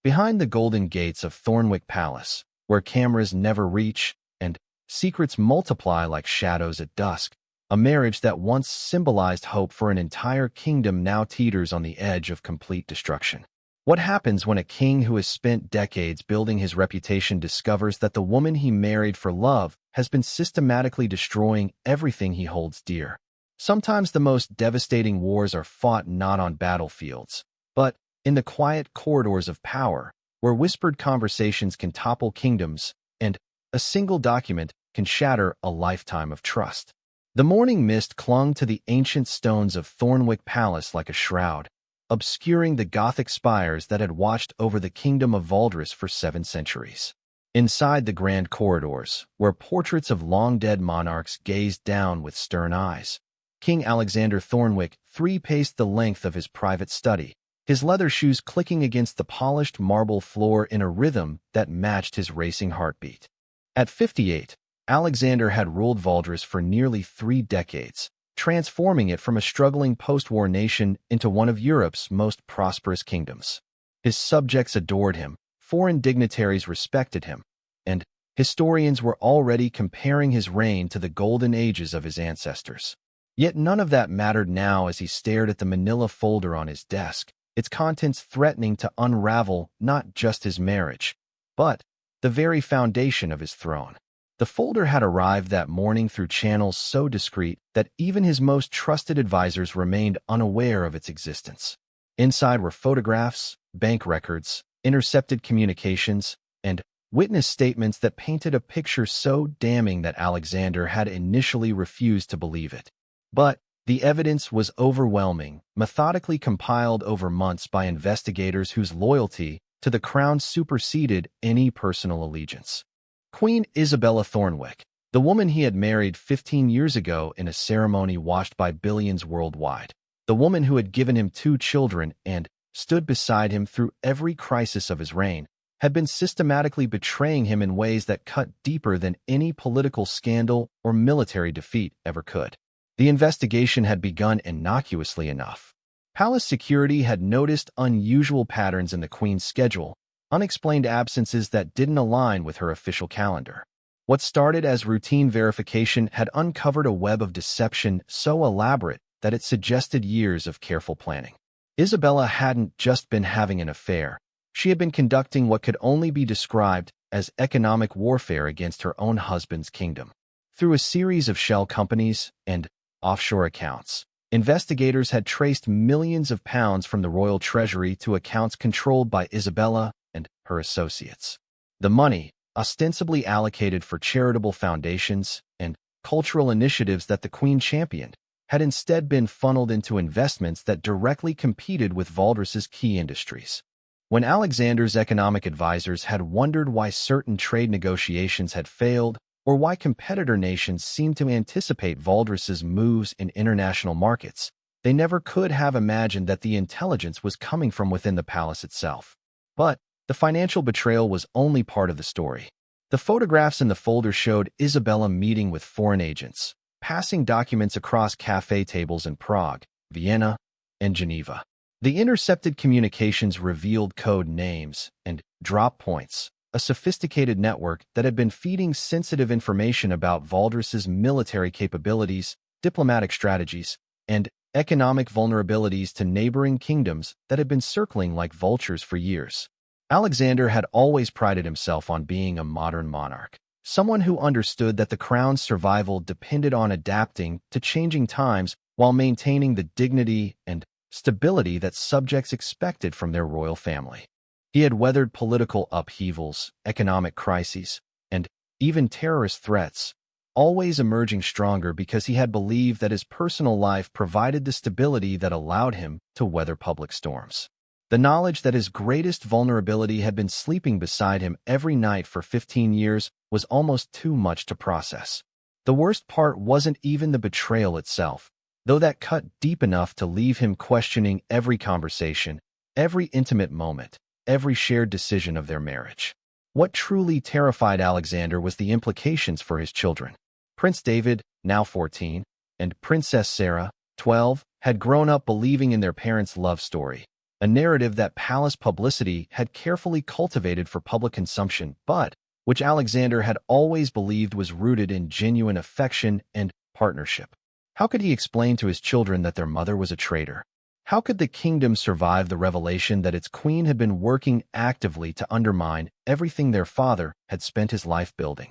Behind the golden gates of Thornwick Palace, where cameras never reach and secrets multiply like shadows at dusk, a marriage that once symbolized hope for an entire kingdom now teeters on the edge of complete destruction. What happens when a king who has spent decades building his reputation discovers that the woman he married for love has been systematically destroying everything he holds dear? Sometimes the most devastating wars are fought not on battlefields, but in the quiet corridors of power, where whispered conversations can topple kingdoms and a single document can shatter a lifetime of trust. The morning mist clung to the ancient stones of Thornwick Palace like a shroud, obscuring the Gothic spires that had watched over the kingdom of Valdres for 7 centuries. Inside the grand corridors, where portraits of long-dead monarchs gazed down with stern eyes, King Alexander Thornwick paced the length of his private study, his leather shoes clicking against the polished marble floor in a rhythm that matched his racing heartbeat. At 58, Alexander had ruled Valdres for nearly 3 decades, transforming it from a struggling post-war nation into one of Europe's most prosperous kingdoms. His subjects adored him, foreign dignitaries respected him, and historians were already comparing his reign to the golden ages of his ancestors. Yet none of that mattered now as he stared at the manila folder on his desk, its contents threatening to unravel not just his marriage, but the very foundation of his throne. The folder had arrived that morning through channels so discreet that even his most trusted advisors remained unaware of its existence. Inside were photographs, bank records, intercepted communications, and witness statements that painted a picture so damning that Alexander had initially refused to believe it. But the evidence was overwhelming, methodically compiled over months by investigators whose loyalty to the crown superseded any personal allegiance. Queen Isabella Thornwick, the woman he had married 15 years ago in a ceremony watched by billions worldwide, the woman who had given him 2 children and stood beside him through every crisis of his reign, had been systematically betraying him in ways that cut deeper than any political scandal or military defeat ever could. The investigation had begun innocuously enough. Palace security had noticed unusual patterns in the Queen's schedule, unexplained absences that didn't align with her official calendar. What started as routine verification had uncovered a web of deception so elaborate that it suggested years of careful planning. Isabella hadn't just been having an affair. She had been conducting what could only be described as economic warfare against her own husband's kingdom. Through a series of shell companies and offshore accounts, investigators had traced millions of pounds from the royal treasury to accounts controlled by Isabella and her associates. The money, ostensibly allocated for charitable foundations and cultural initiatives that the Queen championed, had instead been funneled into investments that directly competed with Valdres's key industries. When Alexander's economic advisors had wondered why certain trade negotiations had failed, or why competitor nations seemed to anticipate Valdres's moves in international markets, they never could have imagined that the intelligence was coming from within the palace itself. But the financial betrayal was only part of the story. The photographs in the folder showed Isabella meeting with foreign agents, passing documents across cafe tables in Prague, Vienna, and Geneva. The intercepted communications revealed code names and drop points, a sophisticated network that had been feeding sensitive information about Valdres's military capabilities, diplomatic strategies, and economic vulnerabilities to neighboring kingdoms that had been circling like vultures for years. Alexander had always prided himself on being a modern monarch, someone who understood that the crown's survival depended on adapting to changing times while maintaining the dignity and stability that subjects expected from their royal family. He had weathered political upheavals, economic crises, and even terrorist threats, always emerging stronger because he had believed that his personal life provided the stability that allowed him to weather public storms. The knowledge that his greatest vulnerability had been sleeping beside him every night for 15 years was almost too much to process. The worst part wasn't even the betrayal itself, though that cut deep enough to leave him questioning every conversation, every intimate moment, every shared decision of their marriage. What truly terrified Alexander was the implications for his children. Prince David, now 14, and Princess Sarah, 12, had grown up believing in their parents' love story, a narrative that palace publicity had carefully cultivated for public consumption, but which Alexander had always believed was rooted in genuine affection and partnership. How could he explain to his children that their mother was a traitor? How could the kingdom survive the revelation that its queen had been working actively to undermine everything their father had spent his life building?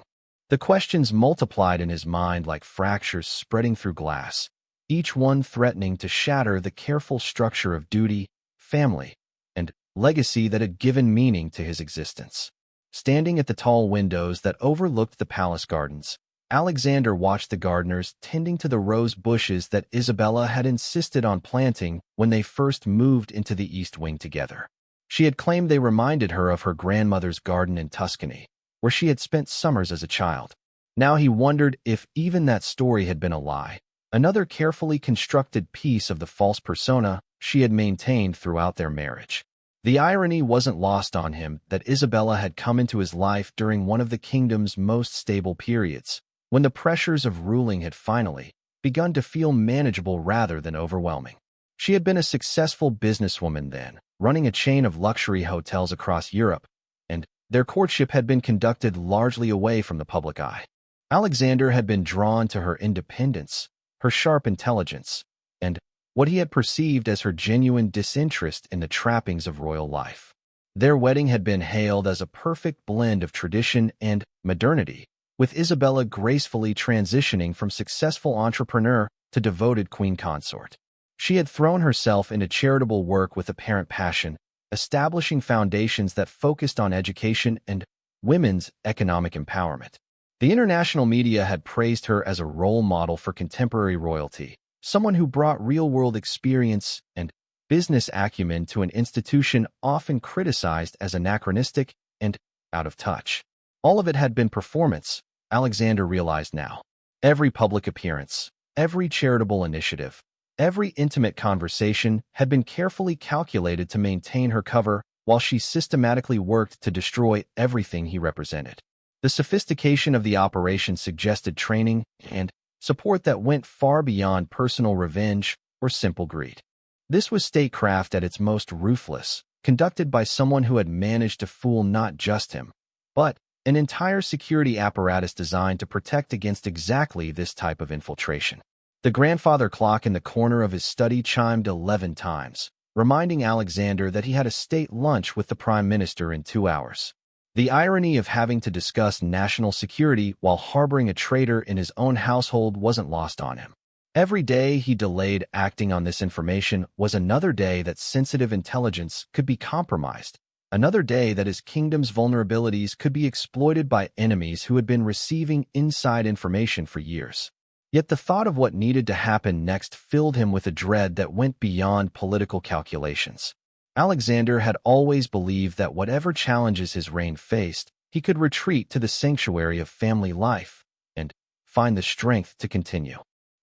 The questions multiplied in his mind like fractures spreading through glass, each one threatening to shatter the careful structure of duty, family, and legacy that had given meaning to his existence. Standing at the tall windows that overlooked the palace gardens, Alexander watched the gardeners tending to the rose bushes that Isabella had insisted on planting when they first moved into the East Wing together. She had claimed they reminded her of her grandmother's garden in Tuscany, where she had spent summers as a child. Now he wondered if even that story had been a lie, another carefully constructed piece of the false persona she had maintained throughout their marriage. The irony wasn't lost on him that Isabella had come into his life during one of the kingdom's most stable periods, when the pressures of ruling had finally begun to feel manageable rather than overwhelming. She had been a successful businesswoman then, running a chain of luxury hotels across Europe, and their courtship had been conducted largely away from the public eye. Alexander had been drawn to her independence, her sharp intelligence, and what he had perceived as her genuine disinterest in the trappings of royal life. Their wedding had been hailed as a perfect blend of tradition and modernity, with Isabella gracefully transitioning from successful entrepreneur to devoted queen consort. She had thrown herself into charitable work with apparent passion, establishing foundations that focused on education and women's economic empowerment. The international media had praised her as a role model for contemporary royalty, someone who brought real-world experience and business acumen to an institution often criticized as anachronistic and out of touch. All of it had been performance, Alexander realized now. Every public appearance, every charitable initiative, every intimate conversation had been carefully calculated to maintain her cover while she systematically worked to destroy everything he represented. The sophistication of the operation suggested training and support that went far beyond personal revenge or simple greed. This was statecraft at its most ruthless, conducted by someone who had managed to fool not just him, but an entire security apparatus designed to protect against exactly this type of infiltration. The grandfather clock in the corner of his study chimed 11 times, reminding Alexander that he had a state lunch with the Prime Minister in 2 hours. The irony of having to discuss national security while harboring a traitor in his own household wasn't lost on him. Every day he delayed acting on this information was another day that sensitive intelligence could be compromised, another day that his kingdom's vulnerabilities could be exploited by enemies who had been receiving inside information for years. Yet the thought of what needed to happen next filled him with a dread that went beyond political calculations. Alexander had always believed that whatever challenges his reign faced, he could retreat to the sanctuary of family life and find the strength to continue.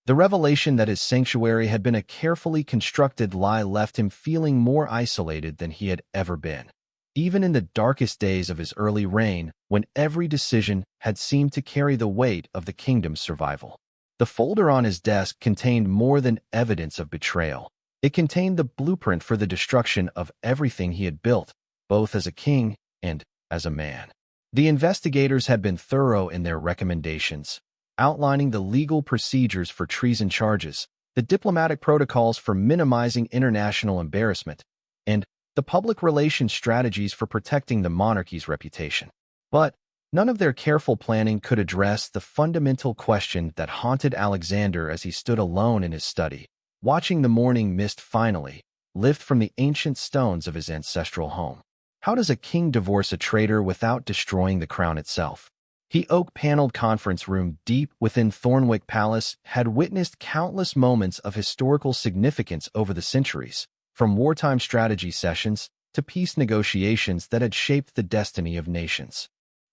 The revelation that his sanctuary had been a carefully constructed lie left him feeling more isolated than he had ever been. Even in the darkest days of his early reign, when every decision had seemed to carry the weight of the kingdom's survival. The folder on his desk contained more than evidence of betrayal. It contained the blueprint for the destruction of everything he had built, both as a king and as a man. The investigators had been thorough in their recommendations, outlining the legal procedures for treason charges, the diplomatic protocols for minimizing international embarrassment, and the public relations strategies for protecting the monarchy's reputation. But none of their careful planning could address the fundamental question that haunted Alexander as he stood alone in his study, watching the morning mist finally lift from the ancient stones of his ancestral home. How does a king divorce a traitor without destroying the crown itself? The oak-paneled conference room deep within Thornwick Palace had witnessed countless moments of historical significance over the centuries, from wartime strategy sessions to peace negotiations that had shaped the destiny of nations.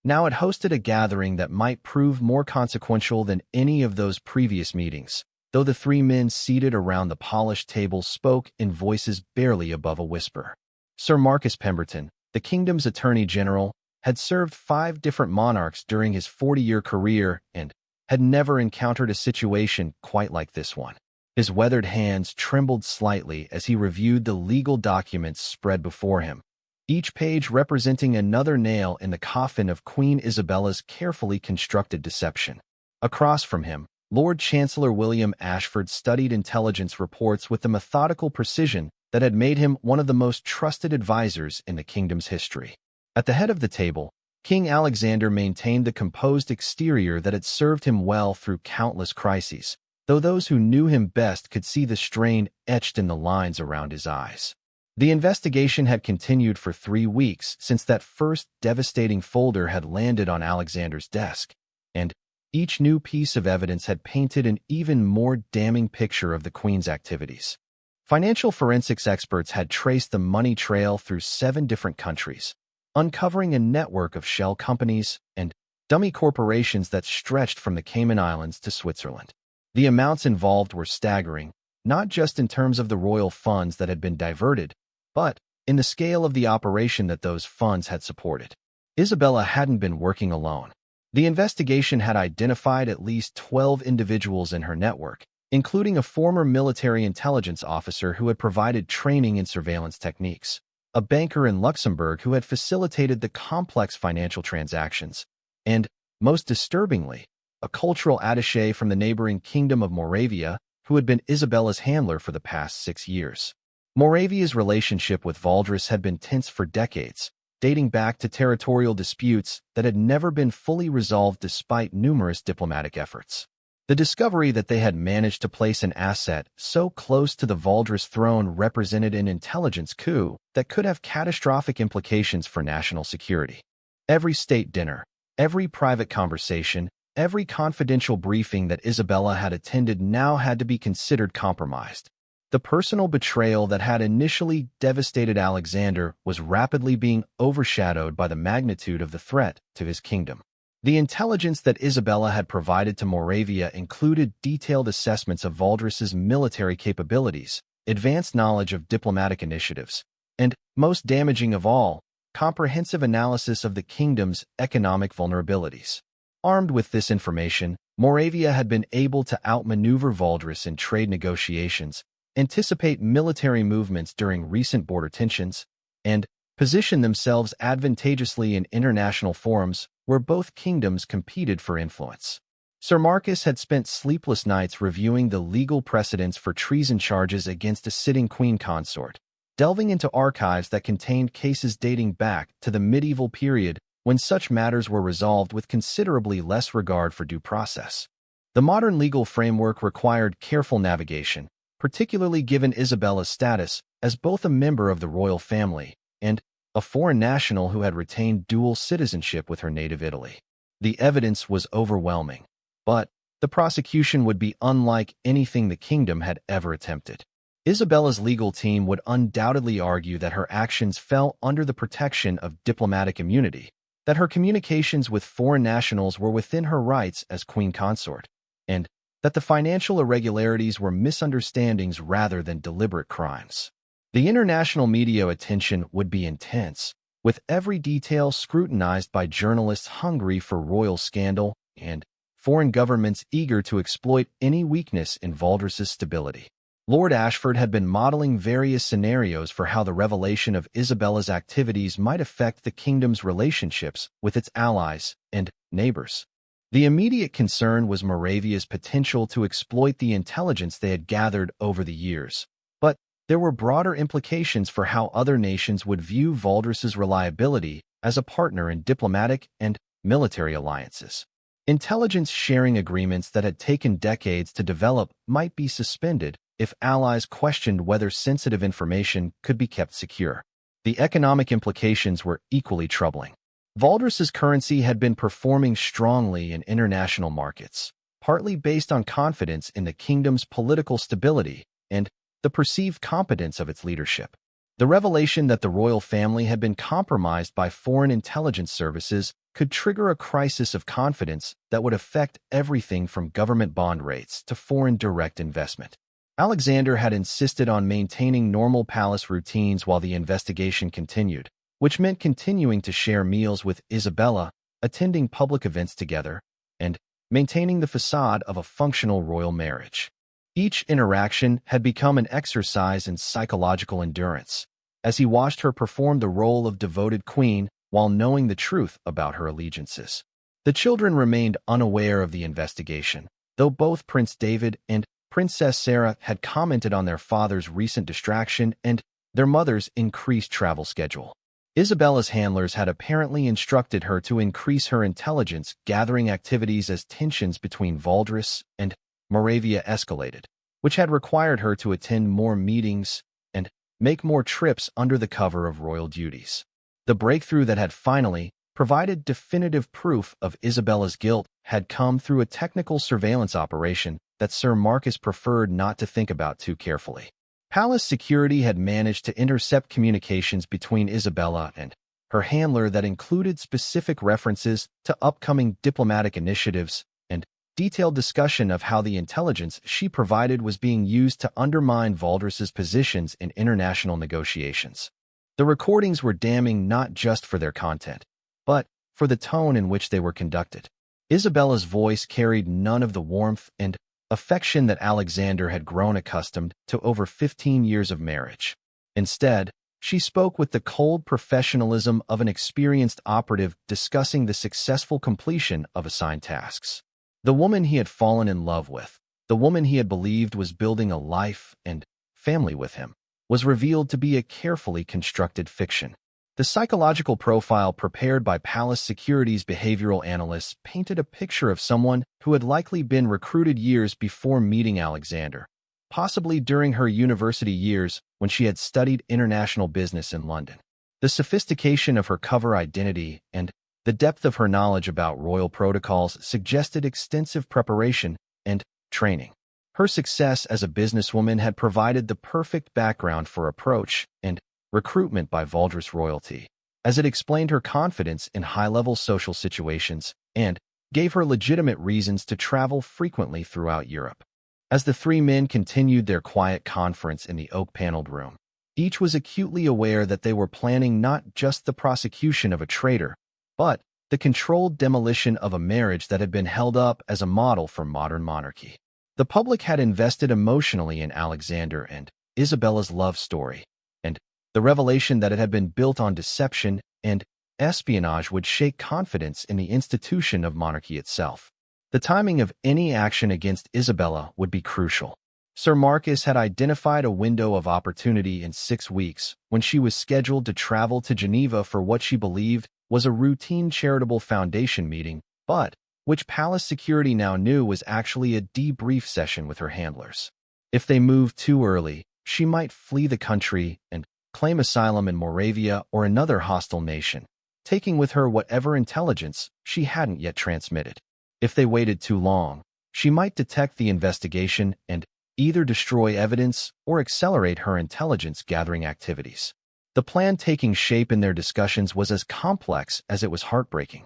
Now it hosted a gathering that might prove more consequential than any of those previous meetings, though the three men seated around the polished table spoke in voices barely above a whisper. Sir Marcus Pemberton, the kingdom's attorney general, had served 5 different monarchs during his 40-year career and had never encountered a situation quite like this one. His weathered hands trembled slightly as he reviewed the legal documents spread before him, each page representing another nail in the coffin of Queen Isabella's carefully constructed deception. Across from him, Lord Chancellor William Ashford studied intelligence reports with the methodical precision that had made him one of the most trusted advisors in the kingdom's history. At the head of the table, King Alexander maintained the composed exterior that had served him well through countless crises, though those who knew him best could see the strain etched in the lines around his eyes. The investigation had continued for 3 weeks since that first devastating folder had landed on Alexander's desk, and each new piece of evidence had painted an even more damning picture of the Queen's activities. Financial forensics experts had traced the money trail through 7 different countries, uncovering a network of shell companies and dummy corporations that stretched from the Cayman Islands to Switzerland. The amounts involved were staggering, not just in terms of the royal funds that had been diverted, but in the scale of the operation that those funds had supported. Isabella hadn't been working alone. The investigation had identified at least 12 individuals in her network, including a former military intelligence officer who had provided training in surveillance techniques, a banker in Luxembourg who had facilitated the complex financial transactions, and, most disturbingly, a cultural attaché from the neighboring Kingdom of Moravia who had been Isabella's handler for the past 6 years. Moravia's relationship with Valdres had been tense for decades, dating back to territorial disputes that had never been fully resolved despite numerous diplomatic efforts. The discovery that they had managed to place an asset so close to the Valdres throne represented an intelligence coup that could have catastrophic implications for national security. Every state dinner, every private conversation, every confidential briefing that Isabella had attended now had to be considered compromised. The personal betrayal that had initially devastated Alexander was rapidly being overshadowed by the magnitude of the threat to his kingdom. The intelligence that Isabella had provided to Moravia included detailed assessments of Valdres's military capabilities, advanced knowledge of diplomatic initiatives, and, most damaging of all, comprehensive analysis of the kingdom's economic vulnerabilities. Armed with this information, Moravia had been able to outmaneuver Valdres in trade negotiations, anticipate military movements during recent border tensions, and position themselves advantageously in international forums where both kingdoms competed for influence. Sir Marcus had spent sleepless nights reviewing the legal precedents for treason charges against a sitting queen consort, delving into archives that contained cases dating back to the medieval period when such matters were resolved with considerably less regard for due process. The modern legal framework required careful navigation, particularly given Isabella's status as both a member of the royal family and a foreign national who had retained dual citizenship with her native Italy. The evidence was overwhelming, but the prosecution would be unlike anything the kingdom had ever attempted. Isabella's legal team would undoubtedly argue that her actions fell under the protection of diplomatic immunity, that her communications with foreign nationals were within her rights as queen consort, and that the financial irregularities were misunderstandings rather than deliberate crimes. The international media attention would be intense, with every detail scrutinized by journalists hungry for royal scandal and foreign governments eager to exploit any weakness in Valdres's stability. Lord Ashford had been modeling various scenarios for how the revelation of Isabella's activities might affect the kingdom's relationships with its allies and neighbors. The immediate concern was Moravia's potential to exploit the intelligence they had gathered over the years, but there were broader implications for how other nations would view Valdres's reliability as a partner in diplomatic and military alliances. Intelligence sharing agreements that had taken decades to develop might be suspended if allies questioned whether sensitive information could be kept secure. The economic implications were equally troubling. Valdres's currency had been performing strongly in international markets, partly based on confidence in the kingdom's political stability and the perceived competence of its leadership. The revelation that the royal family had been compromised by foreign intelligence services could trigger a crisis of confidence that would affect everything from government bond rates to foreign direct investment. Alexander had insisted on maintaining normal palace routines while the investigation continued, which meant continuing to share meals with Isabella, attending public events together, and maintaining the facade of a functional royal marriage. Each interaction had become an exercise in psychological endurance, as he watched her perform the role of devoted queen while knowing the truth about her allegiances. The children remained unaware of the investigation, though both Prince David and Princess Sarah had commented on their father's recent distraction and their mother's increased travel schedule. Isabella's handlers had apparently instructed her to increase her intelligence-gathering activities as tensions between Valdres and Moravia escalated, which had required her to attend more meetings and make more trips under the cover of royal duties. The breakthrough that had finally provided definitive proof of Isabella's guilt had come through a technical surveillance operation that Sir Marcus preferred not to think about too carefully. Palace security had managed to intercept communications between Isabella and her handler that included specific references to upcoming diplomatic initiatives and detailed discussion of how the intelligence she provided was being used to undermine Valdres's positions in international negotiations. The recordings were damning not just for their content, but for the tone in which they were conducted. Isabella's voice carried none of the warmth and affection that Alexander had grown accustomed to over 15 years of marriage. Instead, she spoke with the cold professionalism of an experienced operative discussing the successful completion of assigned tasks. The woman he had fallen in love with, the woman he had believed was building a life and family with him, was revealed to be a carefully constructed fiction. The psychological profile prepared by Palace Security's behavioral analysts painted a picture of someone who had likely been recruited years before meeting Alexander, possibly during her university years when she had studied international business in London. The sophistication of her cover identity and the depth of her knowledge about royal protocols suggested extensive preparation and training. Her success as a businesswoman had provided the perfect background for approach and recruitment by Valdres royalty, as it explained her confidence in high-level social situations and gave her legitimate reasons to travel frequently throughout Europe. As the three men continued their quiet conference in the oak-paneled room, each was acutely aware that they were planning not just the prosecution of a traitor, but the controlled demolition of a marriage that had been held up as a model for modern monarchy. The public had invested emotionally in Alexander and Isabella's love story, and the revelation that it had been built on deception and espionage would shake confidence in the institution of monarchy itself. The timing of any action against Isabella would be crucial. Sir Marcus had identified a window of opportunity in 6 weeks when she was scheduled to travel to Geneva for what she believed was a routine charitable foundation meeting, but which Palace Security now knew was actually a debrief session with her handlers. If they moved too early, she might flee the country and claim asylum in Moravia or another hostile nation, taking with her whatever intelligence she hadn't yet transmitted. If they waited too long, she might detect the investigation and either destroy evidence or accelerate her intelligence-gathering activities. The plan taking shape in their discussions was as complex as it was heartbreaking.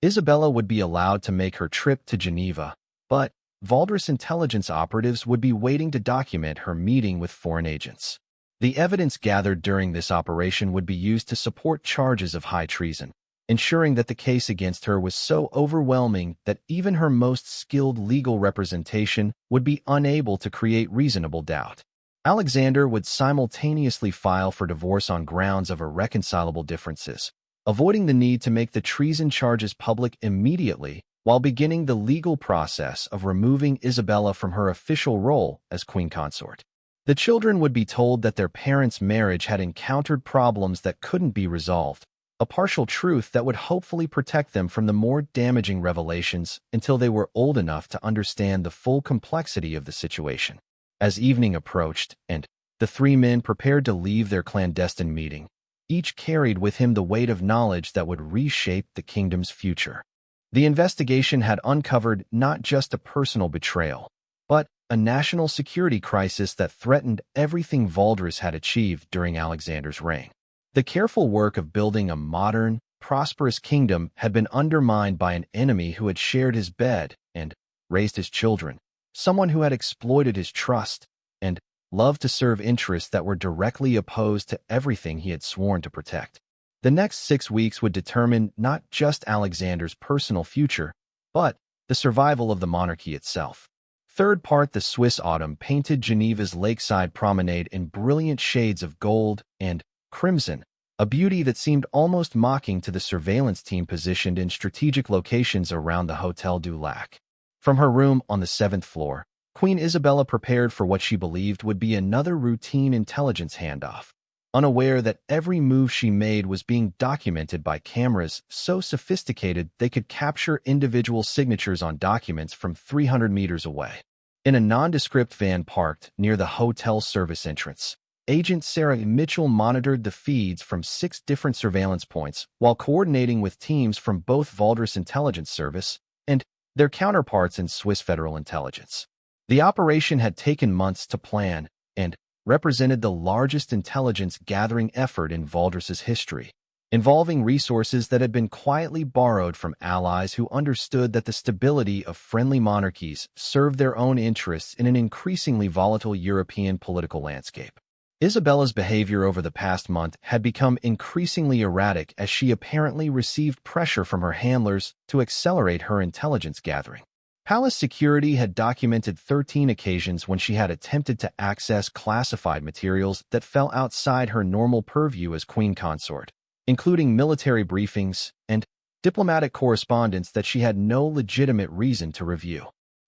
Isabella would be allowed to make her trip to Geneva, but Valdres intelligence operatives would be waiting to document her meeting with foreign agents. The evidence gathered during this operation would be used to support charges of high treason, ensuring that the case against her was so overwhelming that even her most skilled legal representation would be unable to create reasonable doubt. Alexander would simultaneously file for divorce on grounds of irreconcilable differences, avoiding the need to make the treason charges public immediately while beginning the legal process of removing Isabella from her official role as queen consort. The children would be told that their parents' marriage had encountered problems that couldn't be resolved, a partial truth that would hopefully protect them from the more damaging revelations until they were old enough to understand the full complexity of the situation. As evening approached and the three men prepared to leave their clandestine meeting, each carried with him the weight of knowledge that would reshape the kingdom's future. The investigation had uncovered not just a personal betrayal, but a national security crisis that threatened everything Valdres had achieved during Alexander's reign. The careful work of building a modern, prosperous kingdom had been undermined by an enemy who had shared his bed and raised his children, someone who had exploited his trust and loved to serve interests that were directly opposed to everything he had sworn to protect. The next 6 weeks would determine not just Alexander's personal future, but the survival of the monarchy itself. Third part, the Swiss autumn painted Geneva's lakeside promenade in brilliant shades of gold and crimson, a beauty that seemed almost mocking to the surveillance team positioned in strategic locations around the Hotel du Lac. From her room on the 7th floor, Queen Isabella prepared for what she believed would be another routine intelligence handoff, unaware that every move she made was being documented by cameras so sophisticated they could capture individual signatures on documents from 300 meters away. In a nondescript van parked near the hotel service entrance, Agent Sarah Mitchell monitored the feeds from 6 different surveillance points while coordinating with teams from both Valdres Intelligence Service and their counterparts in Swiss Federal Intelligence. The operation had taken months to plan and represented the largest intelligence-gathering effort in Valdres's history, involving resources that had been quietly borrowed from allies who understood that the stability of friendly monarchies served their own interests in an increasingly volatile European political landscape. Isabella's behavior over the past month had become increasingly erratic as she apparently received pressure from her handlers to accelerate her intelligence gathering. Palace security had documented 13 occasions when she had attempted to access classified materials that fell outside her normal purview as queen consort, including military briefings and diplomatic correspondence that she had no legitimate reason to review.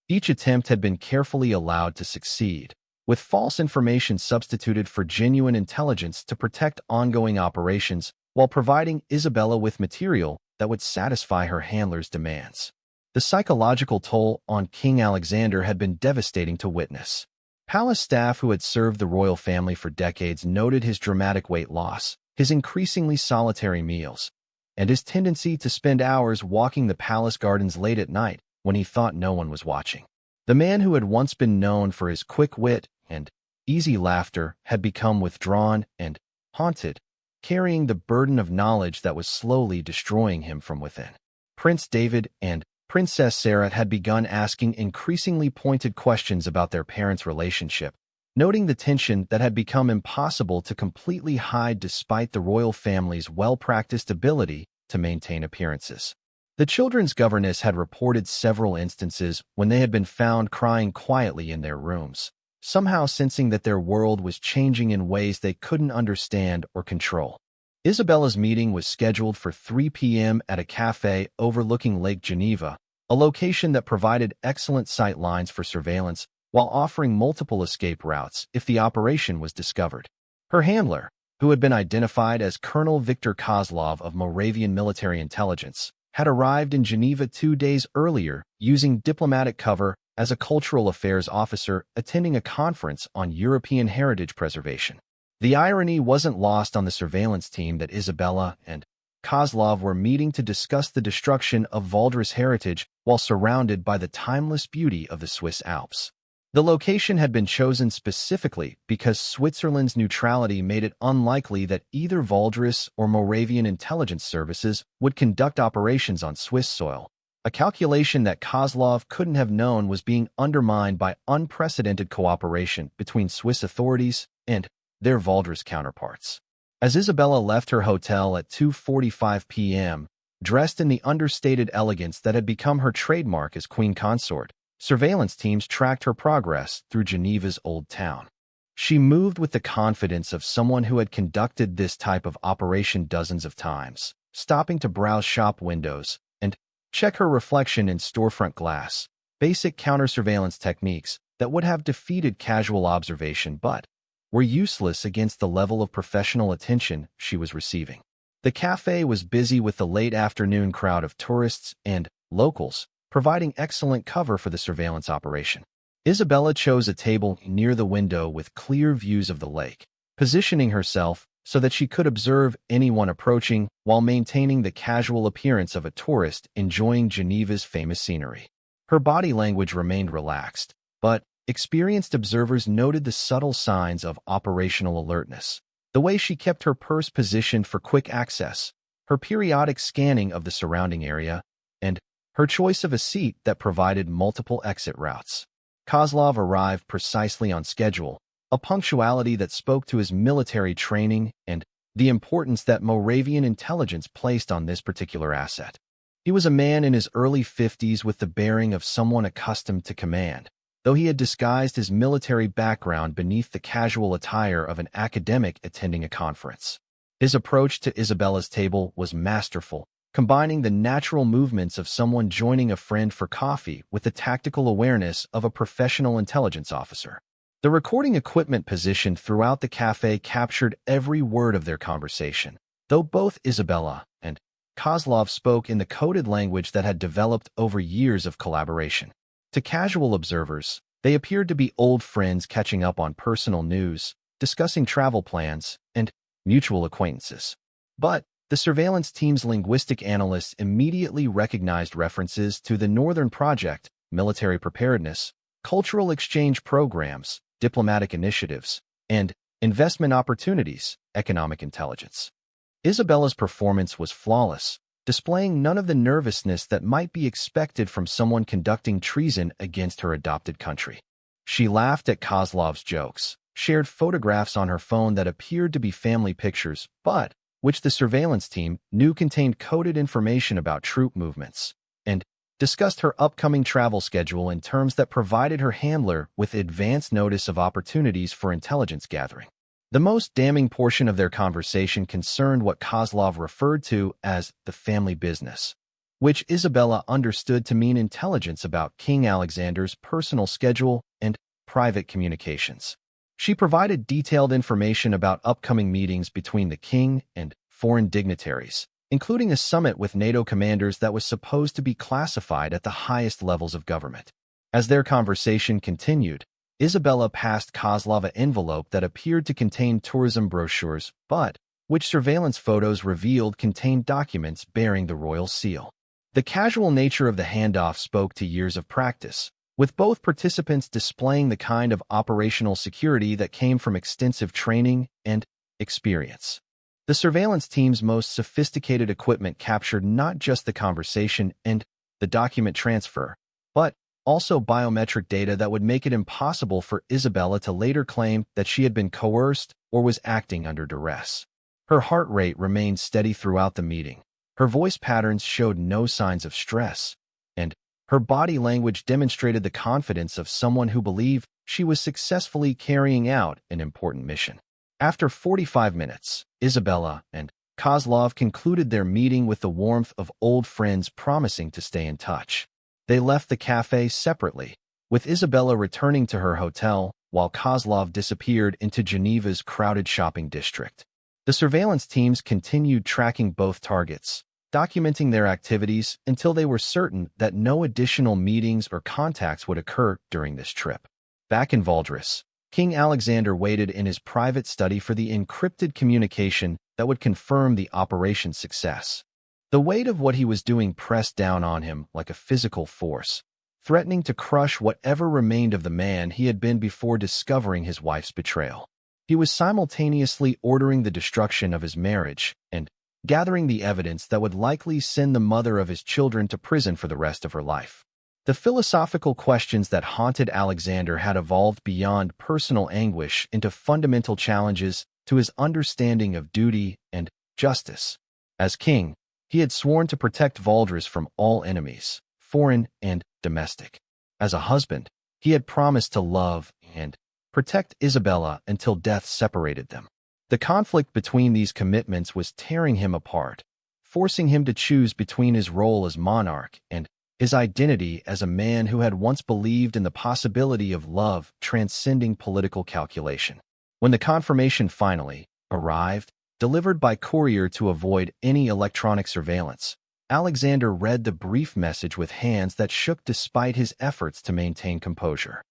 Each attempt had been carefully allowed to succeed, with false information substituted for genuine intelligence to protect ongoing operations while providing Isabella with material that would satisfy her handlers' demands. The psychological toll on King Alexander had been devastating to witness. Palace staff who had served the royal family for decades noted his dramatic weight loss, his increasingly solitary meals, and his tendency to spend hours walking the palace gardens late at night when he thought no one was watching. The man who had once been known for his quick wit and easy laughter had become withdrawn and haunted, carrying the burden of knowledge that was slowly destroying him from within. Prince David and Princess Sarah had begun asking increasingly pointed questions about their parents' relationship, noting the tension that had become impossible to completely hide despite the royal family's well-practiced ability to maintain appearances. The children's governess had reported several instances when they had been found crying quietly in their rooms, somehow sensing that their world was changing in ways they couldn't understand or control. Isabella's meeting was scheduled for 3 p.m. at a cafe overlooking Lake Geneva, a location that provided excellent sight lines for surveillance while offering multiple escape routes if the operation was discovered. Her handler, who had been identified as Colonel Victor Kozlov of Moravian Military Intelligence, had arrived in Geneva 2 days earlier using diplomatic cover as a cultural affairs officer attending a conference on European heritage preservation. The irony wasn't lost on the surveillance team that Isabella and Kozlov were meeting to discuss the destruction of Valdres heritage while surrounded by the timeless beauty of the Swiss Alps. The location had been chosen specifically because Switzerland's neutrality made it unlikely that either Valdres or Moravian intelligence services would conduct operations on Swiss soil, a calculation that Kozlov couldn't have known was being undermined by unprecedented cooperation between Swiss authorities and their Valdres counterparts. As Isabella left her hotel at 2:45 p.m., dressed in the understated elegance that had become her trademark as queen consort, surveillance teams tracked her progress through Geneva's Old Town. She moved with the confidence of someone who had conducted this type of operation dozens of times, stopping to browse shop windows and check her reflection in storefront glass, basic counter-surveillance techniques that would have defeated casual observation but were useless against the level of professional attention she was receiving. The cafe was busy with the late afternoon crowd of tourists and locals, providing excellent cover for the surveillance operation. Isabella chose a table near the window with clear views of the lake, positioning herself so that she could observe anyone approaching while maintaining the casual appearance of a tourist enjoying Geneva's famous scenery. Her body language remained relaxed, but experienced observers noted the subtle signs of operational alertness. The way she kept her purse positioned for quick access, her periodic scanning of the surrounding area, and her choice of a seat that provided multiple exit routes. Kozlov arrived precisely on schedule, a punctuality that spoke to his military training and the importance that Moravian intelligence placed on this particular asset. He was a man in his early 50s with the bearing of someone accustomed to command, though he had disguised his military background beneath the casual attire of an academic attending a conference. His approach to Isabella's table was masterful, combining the natural movements of someone joining a friend for coffee with the tactical awareness of a professional intelligence officer. The recording equipment positioned throughout the cafe captured every word of their conversation, though both Isabella and Kozlov spoke in the coded language that had developed over years of collaboration. To casual observers, they appeared to be old friends catching up on personal news, discussing travel plans, and mutual acquaintances. But the surveillance team's linguistic analysts immediately recognized references to the Northern Project, military preparedness, cultural exchange programs, diplomatic initiatives, and investment opportunities, economic intelligence. Isabella's performance was flawless, displaying none of the nervousness that might be expected from someone conducting treason against her adopted country. She laughed at Kozlov's jokes, shared photographs on her phone that appeared to be family pictures, but which the surveillance team knew contained coded information about troop movements, and discussed her upcoming travel schedule in terms that provided her handler with advance notice of opportunities for intelligence gathering. The most damning portion of their conversation concerned what Kozlov referred to as the family business, which Isabella understood to mean intelligence about King Alexander's personal schedule and private communications. She provided detailed information about upcoming meetings between the king and foreign dignitaries, including a summit with NATO commanders that was supposed to be classified at the highest levels of government. As their conversation continued, Isabella passed Kozlov an envelope that appeared to contain tourism brochures, but which surveillance photos revealed contained documents bearing the royal seal. The casual nature of the handoff spoke to years of practice, with both participants displaying the kind of operational security that came from extensive training and experience. The surveillance team's most sophisticated equipment captured not just the conversation and the document transfer, but also biometric data that would make it impossible for Isabella to later claim that she had been coerced or was acting under duress. Her heart rate remained steady throughout the meeting. Her voice patterns showed no signs of stress, and her body language demonstrated the confidence of someone who believed she was successfully carrying out an important mission. After 45 minutes, Isabella and Kozlov concluded their meeting with the warmth of old friends promising to stay in touch. They left the cafe separately, with Isabella returning to her hotel while Kozlov disappeared into Geneva's crowded shopping district. The surveillance teams continued tracking both targets, documenting their activities until they were certain that no additional meetings or contacts would occur during this trip. Back in Valdres, King Alexander waited in his private study for the encrypted communication that would confirm the operation's success. The weight of what he was doing pressed down on him like a physical force, threatening to crush whatever remained of the man he had been before discovering his wife's betrayal. He was simultaneously ordering the destruction of his marriage and gathering the evidence that would likely send the mother of his children to prison for the rest of her life. The philosophical questions that haunted Alexander had evolved beyond personal anguish into fundamental challenges to his understanding of duty and justice. As king, he had sworn to protect Valdres from all enemies, foreign and domestic. As a husband, he had promised to love and protect Isabella until death separated them. The conflict between these commitments was tearing him apart, forcing him to choose between his role as monarch and his identity as a man who had once believed in the possibility of love transcending political calculation. When the confirmation finally arrived, delivered by courier to avoid any electronic surveillance, Alexander read the brief message with hands that shook despite his efforts to maintain composure.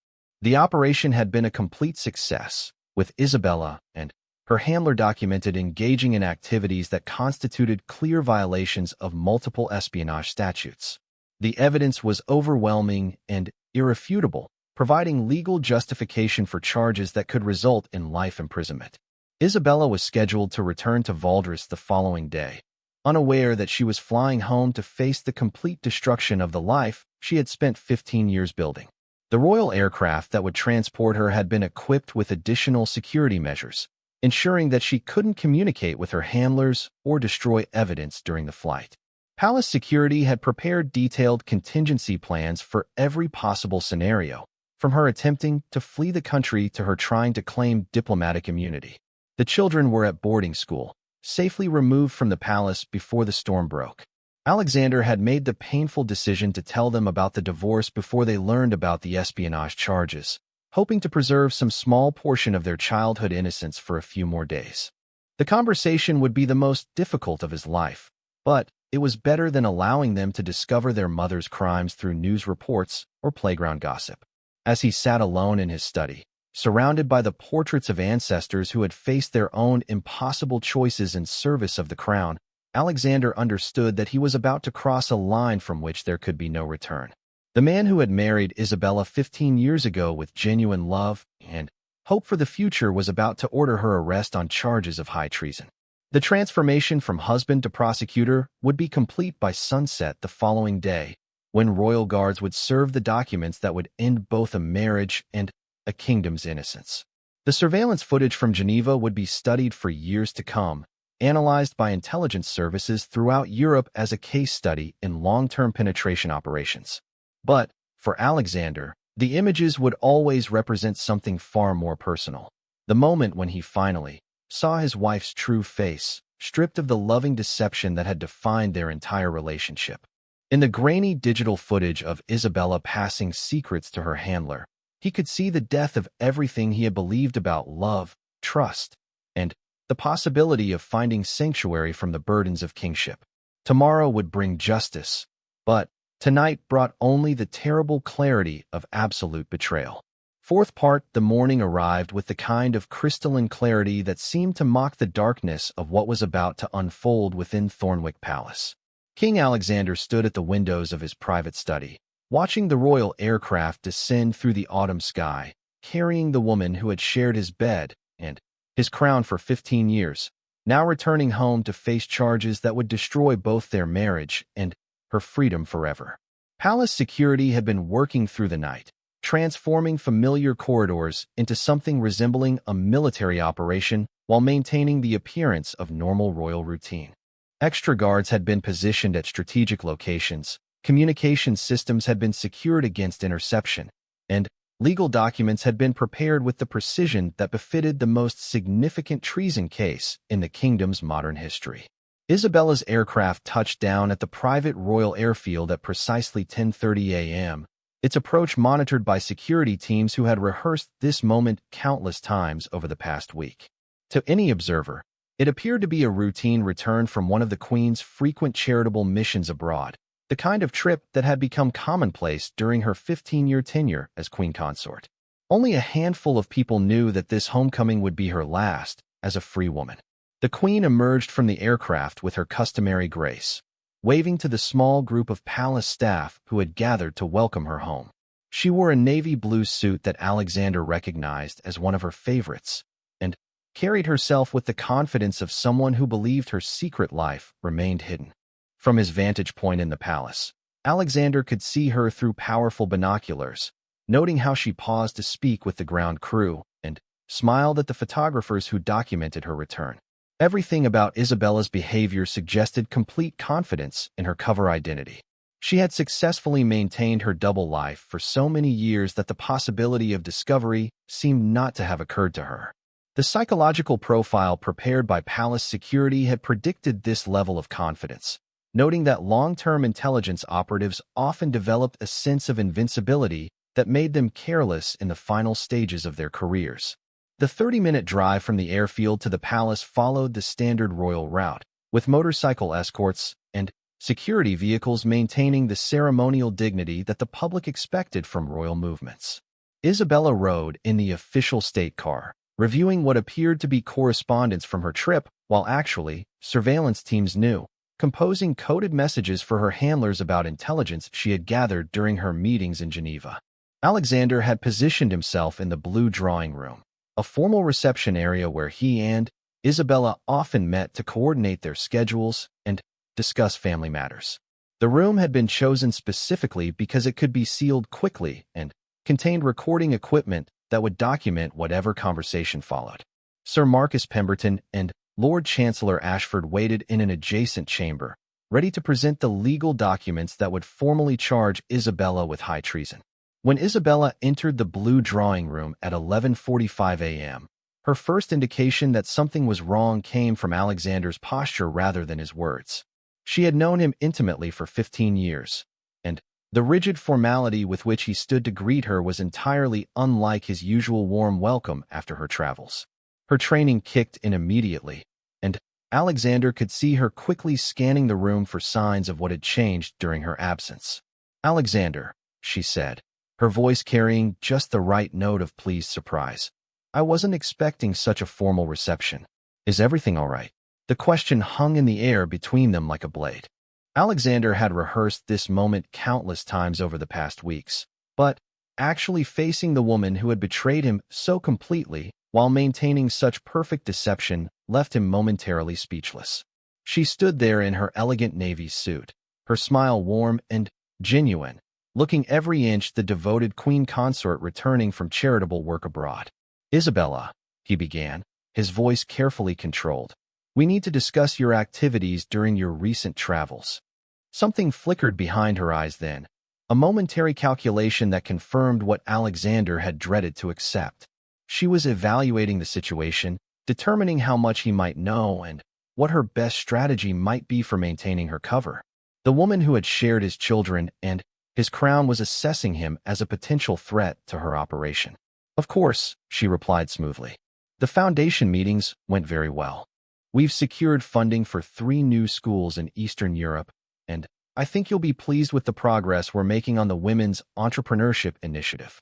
The operation had been a complete success, with Isabella and her handler documented engaging in activities that constituted clear violations of multiple espionage statutes. The evidence was overwhelming and irrefutable, providing legal justification for charges that could result in life imprisonment. Isabella was scheduled to return to Valdres the following day, unaware that she was flying home to face the complete destruction of the life she had spent 15 years building. The royal aircraft that would transport her had been equipped with additional security measures, ensuring that she couldn't communicate with her handlers or destroy evidence during the flight. Palace security had prepared detailed contingency plans for every possible scenario, from her attempting to flee the country to her trying to claim diplomatic immunity. The children were at boarding school, safely removed from the palace before the storm broke. Alexander had made the painful decision to tell them about the divorce before they learned about the espionage charges, hoping to preserve some small portion of their childhood innocence for a few more days. The conversation would be the most difficult of his life, but it was better than allowing them to discover their mother's crimes through news reports or playground gossip. As he sat alone in his study, surrounded by the portraits of ancestors who had faced their own impossible choices in service of the crown, Alexander understood that he was about to cross a line from which there could be no return. The man who had married Isabella 15 years ago with genuine love and hope for the future was about to order her arrest on charges of high treason. The transformation from husband to prosecutor would be complete by sunset the following day, when royal guards would serve the documents that would end both a marriage and a kingdom's innocence. The surveillance footage from Geneva would be studied for years to come, analyzed by intelligence services throughout Europe as a case study in long-term penetration operations. But, for Alexander, the images would always represent something far more personal. The moment when he finally saw his wife's true face, stripped of the loving deception that had defined their entire relationship. In the grainy digital footage of Isabella passing secrets to her handler, he could see the death of everything he had believed about love, trust, and the possibility of finding sanctuary from the burdens of kingship. Tomorrow would bring justice, but tonight brought only the terrible clarity of absolute betrayal. Fourth part, the morning arrived with the kind of crystalline clarity that seemed to mock the darkness of what was about to unfold within Thornwick Palace. King Alexander stood at the windows of his private study, watching the royal aircraft descend through the autumn sky, carrying the woman who had shared his bed and his crown for 15 years, now returning home to face charges that would destroy both their marriage and her freedom forever. Palace security had been working through the night, transforming familiar corridors into something resembling a military operation while maintaining the appearance of normal royal routine. Extra guards had been positioned at strategic locations, communication systems had been secured against interception, and legal documents had been prepared with the precision that befitted the most significant treason case in the kingdom's modern history. Isabella's aircraft touched down at the private royal airfield at precisely 10:30 a.m., its approach monitored by security teams who had rehearsed this moment countless times over the past week. To any observer, it appeared to be a routine return from one of the Queen's frequent charitable missions abroad, the kind of trip that had become commonplace during her 15-year tenure as Queen Consort. Only a handful of people knew that this homecoming would be her last as a free woman. The Queen emerged from the aircraft with her customary grace, waving to the small group of palace staff who had gathered to welcome her home. She wore a navy blue suit that Alexander recognized as one of her favorites, and carried herself with the confidence of someone who believed her secret life remained hidden. From his vantage point in the palace, Alexander could see her through powerful binoculars, noting how she paused to speak with the ground crew and smiled at the photographers who documented her return. Everything about Isabella's behavior suggested complete confidence in her cover identity. She had successfully maintained her double life for so many years that the possibility of discovery seemed not to have occurred to her. The psychological profile prepared by palace security had predicted this level of confidence, noting that long-term intelligence operatives often developed a sense of invincibility that made them careless in the final stages of their careers. The 30-minute drive from the airfield to the palace followed the standard royal route, with motorcycle escorts and security vehicles maintaining the ceremonial dignity that the public expected from royal movements. Isabella rode in the official state car, reviewing what appeared to be correspondence from her trip, while actually, surveillance teams knew, composing coded messages for her handlers about intelligence she had gathered during her meetings in Geneva. Alexander had positioned himself in the blue drawing room, a formal reception area where he and Isabella often met to coordinate their schedules and discuss family matters. The room had been chosen specifically because it could be sealed quickly and contained recording equipment that would document whatever conversation followed. Sir Marcus Pemberton and Lord Chancellor Ashford waited in an adjacent chamber, ready to present the legal documents that would formally charge Isabella with high treason. When Isabella entered the blue drawing room at 11:45 a.m., her first indication that something was wrong came from Alexander's posture rather than his words. She had known him intimately for 15 years, and the rigid formality with which he stood to greet her was entirely unlike his usual warm welcome after her travels. Her training kicked in immediately, and Alexander could see her quickly scanning the room for signs of what had changed during her absence. "Alexander," she said, her voice carrying just the right note of pleased surprise. "I wasn't expecting such a formal reception. Is everything all right?" The question hung in the air between them like a blade. Alexander had rehearsed this moment countless times over the past weeks, but actually facing the woman who had betrayed him so completely while maintaining such perfect deception left him momentarily speechless. She stood there in her elegant navy suit, her smile warm and genuine, looking every inch the devoted queen consort returning from charitable work abroad. "Isabella," he began, his voice carefully controlled, "we need to discuss your activities during your recent travels." Something flickered behind her eyes then, a momentary calculation that confirmed what Alexander had dreaded to accept. She was evaluating the situation, determining how much he might know and what her best strategy might be for maintaining her cover. The woman who had shared his children and his crown was assessing him as a potential threat to her operation. "Of course," she replied smoothly. "The foundation meetings went very well. We've secured funding for 3 new schools in Eastern Europe, and I think you'll be pleased with the progress we're making on the Women's Entrepreneurship Initiative."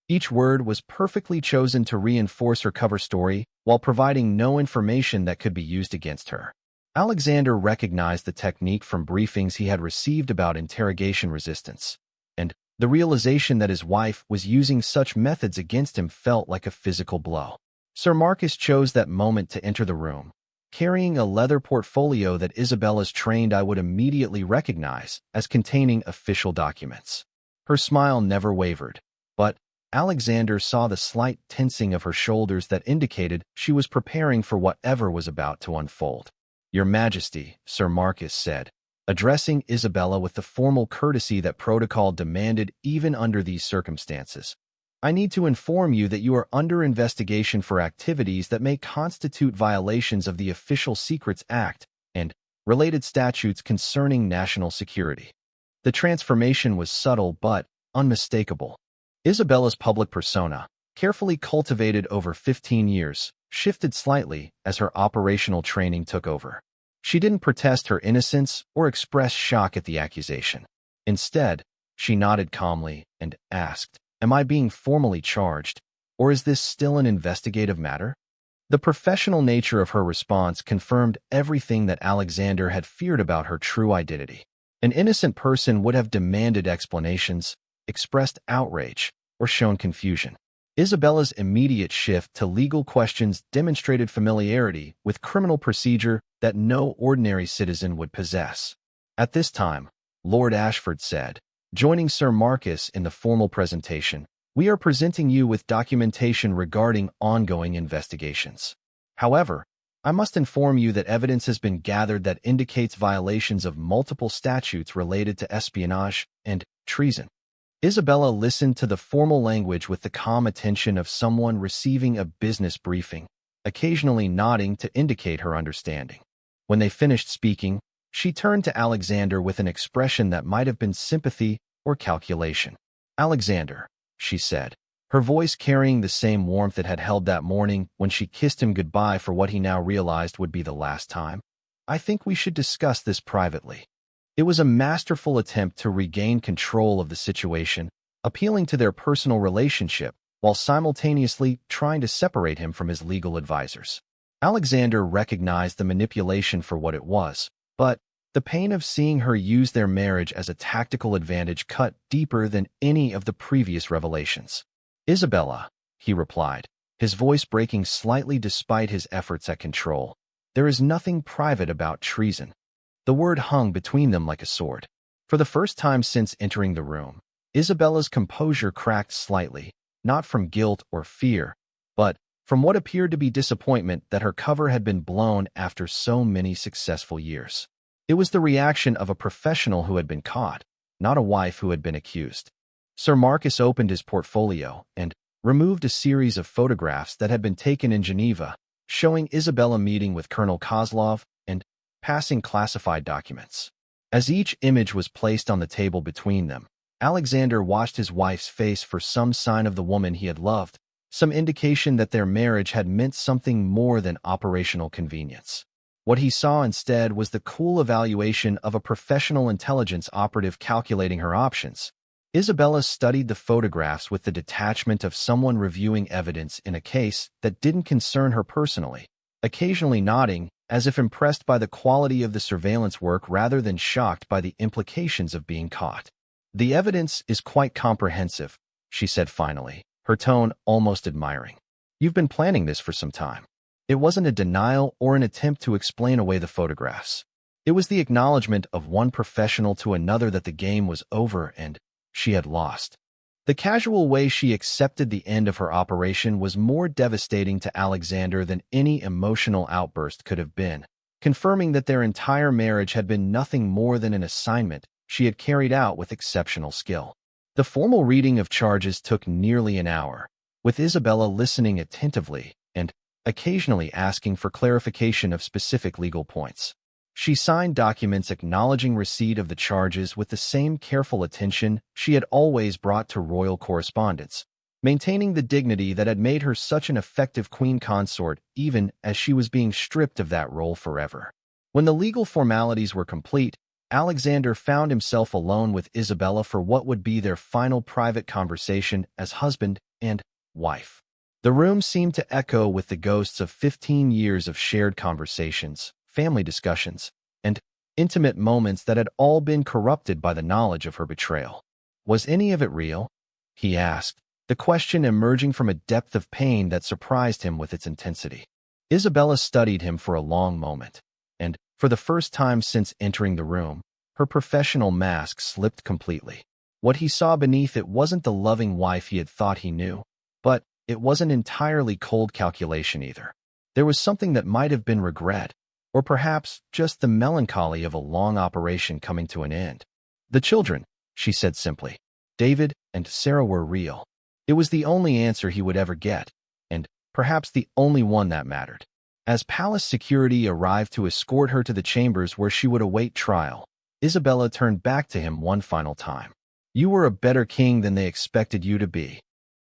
Each word was perfectly chosen to reinforce her cover story while providing no information that could be used against her. Alexander recognized the technique from briefings he had received about interrogation resistance, and the realization that his wife was using such methods against him felt like a physical blow. Sir Marcus chose that moment to enter the room, carrying a leather portfolio that Isabella's trained eye would immediately recognize as containing official documents. Her smile never wavered, but Alexander saw the slight tensing of her shoulders that indicated she was preparing for whatever was about to unfold. "Your Majesty," Sir Marcus said, addressing Isabella with the formal courtesy that protocol demanded even under these circumstances. "I need to inform you that you are under investigation for activities that may constitute violations of the Official Secrets Act and related statutes concerning national security." The transformation was subtle but unmistakable. Isabella's public persona, carefully cultivated over 15 years, shifted slightly as her operational training took over. She didn't protest her innocence or express shock at the accusation. Instead, she nodded calmly and asked, "Am I being formally charged, or is this still an investigative matter?" The professional nature of her response confirmed everything that Alexander had feared about her true identity. An innocent person would have demanded explanations, expressed outrage, or shown confusion. Isabella's immediate shift to legal questions demonstrated familiarity with criminal procedure that no ordinary citizen would possess. At this time, Lord Ashford said, joining Sir Marcus in the formal presentation, "We are presenting you with documentation regarding ongoing investigations. However, I must inform you that evidence has been gathered that indicates violations of multiple statutes related to espionage and treason." Isabella listened to the formal language with the calm attention of someone receiving a business briefing, occasionally nodding to indicate her understanding. When they finished speaking, she turned to Alexander with an expression that might have been sympathy or calculation. "Alexander," she said, her voice carrying the same warmth it had held that morning when she kissed him goodbye for what he now realized would be the last time, "I think we should discuss this privately." It was a masterful attempt to regain control of the situation, appealing to their personal relationship while simultaneously trying to separate him from his legal advisors. Alexander recognized the manipulation for what it was, but the pain of seeing her use their marriage as a tactical advantage cut deeper than any of the previous revelations. "Isabella," he replied, his voice breaking slightly despite his efforts at control, "there is nothing private about treason." The word hung between them like a sword. For the first time since entering the room, Isabella's composure cracked slightly, not from guilt or fear, but from what appeared to be disappointment that her cover had been blown after so many successful years. It was the reaction of a professional who had been caught, not a wife who had been accused. Sir Marcus opened his portfolio and removed a series of photographs that had been taken in Geneva, showing Isabella meeting with Colonel Kozlov and passing classified documents. As each image was placed on the table between them, Alexander watched his wife's face for some sign of the woman he had loved, some indication that their marriage had meant something more than operational convenience. What he saw instead was the cool evaluation of a professional intelligence operative calculating her options. Isabella studied the photographs with the detachment of someone reviewing evidence in a case that didn't concern her personally, occasionally nodding, as if impressed by the quality of the surveillance work rather than shocked by the implications of being caught. "The evidence is quite comprehensive," she said finally, her tone almost admiring. "You've been planning this for some time." It wasn't a denial or an attempt to explain away the photographs. It was the acknowledgement of one professional to another that the game was over and she had lost. The casual way she accepted the end of her operation was more devastating to Alexander than any emotional outburst could have been, confirming that their entire marriage had been nothing more than an assignment she had carried out with exceptional skill. The formal reading of charges took nearly an hour, with Isabella listening attentively and occasionally asking for clarification of specific legal points. She signed documents acknowledging receipt of the charges with the same careful attention she had always brought to royal correspondence, maintaining the dignity that had made her such an effective queen consort even as she was being stripped of that role forever. When the legal formalities were complete, Alexander found himself alone with Isabella for what would be their final private conversation as husband and wife. The room seemed to echo with the ghosts of 15 years of shared conversations, family discussions, and intimate moments that had all been corrupted by the knowledge of her betrayal. Was any of it real? He asked, the question emerging from a depth of pain that surprised him with its intensity. Isabella studied him for a long moment, and, for the first time since entering the room, her professional mask slipped completely. What he saw beneath it wasn't the loving wife he had thought he knew, but it wasn't entirely cold calculation either. There was something that might have been regret, or perhaps just the melancholy of a long operation coming to an end. "The children," she said simply. "David and Sarah were real." It was the only answer he would ever get, and perhaps the only one that mattered. As palace security arrived to escort her to the chambers where she would await trial, Isabella turned back to him one final time. "You were a better king than they expected you to be,"